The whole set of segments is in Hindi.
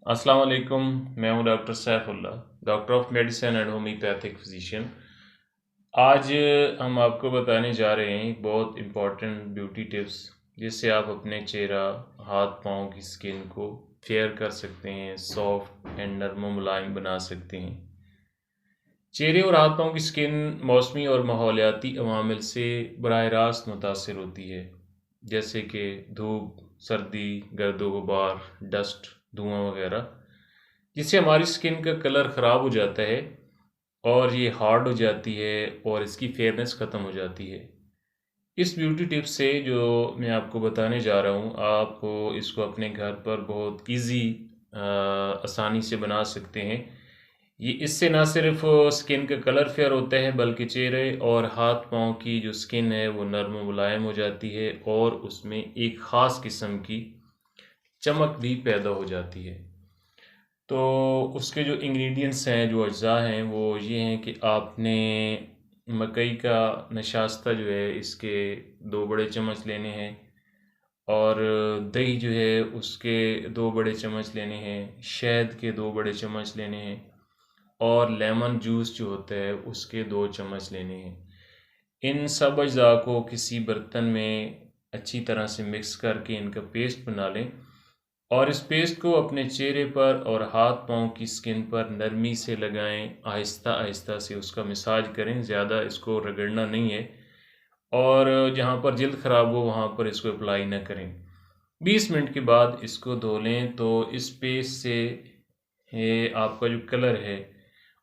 अस्सलाम वालेकुम। मैं हूं doctor Saifullah, doctor of medicine and homeopathic physician. आज हम आपको बताने जा रहे हैं एक बहुत इम्पॉर्टेंट ब्यूटी टिप्स, जिससे आप अपने चेहरा, हाथ पाँव की स्किन को फेयर कर सकते हैं, सॉफ्ट एंड नरम मुलायम बना सकते हैं। चेहरे और हाथ पाँव की स्किन मौसमी और माहौलियाती अवामिल से बराह रास्त मुतासर होती है, जैसे कि धूप, सर्दी, गर्द गुबार, डस्ट, धुआं वगैरह, जिससे हमारी स्किन का कलर ख़राब हो जाता है और ये हार्ड हो जाती है और इसकी फेयरनेस ख़त्म हो जाती है। इस ब्यूटी टिप से जो मैं आपको बताने जा रहा हूँ, आप इसको अपने घर पर बहुत ईज़ी आसानी से बना सकते हैं। ये इससे ना सिर्फ स्किन का कलर फेयर होता है, बल्कि चेहरे और हाथ पाँव की जो स्किन है वो नर्म मुलायम हो जाती है और उसमें एक ख़ास किस्म की चमक भी पैदा हो जाती है। तो उसके जो इंग्रेडिएंट्स हैं, जो अज्जा हैं, वो ये हैं कि आपने मकई का नशास्ता जो है इसके 2 बड़े चम्मच लेने हैं, और दही जो है उसके 2 बड़े चम्मच लेने हैं, शहद के 2 बड़े चम्मच लेने हैं, और लेमन जूस जो होता है उसके 2 चम्मच लेने हैं। इन सब अज्जा को किसी बर्तन में अच्छी तरह से मिक्स करके इनका पेस्ट बना लें, और इस पेस्ट को अपने चेहरे पर और हाथ पाँव की स्किन पर नरमी से लगाएं, आहिस्ता आहिस्ता से उसका मसाज करें, ज़्यादा इसको रगड़ना नहीं है, और जहाँ पर जल्द ख़राब हो वहाँ पर इसको अप्लाई ना करें। 20 मिनट के बाद इसको धो लें, तो इस पेस्ट से ये आपका जो कलर है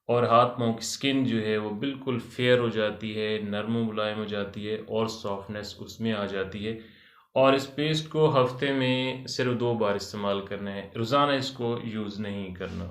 और हाथ पाँव की स्किन जो है वो बिल्कुल फेयर हो जाती है, नरम मुलायम हो जाती है और सॉफ्टनेस उसमें आ जाती है। और इस पेस्ट को हफ्ते में सिर्फ 2 बार इस्तेमाल करना है, रोज़ाना इसको यूज़ नहीं करना।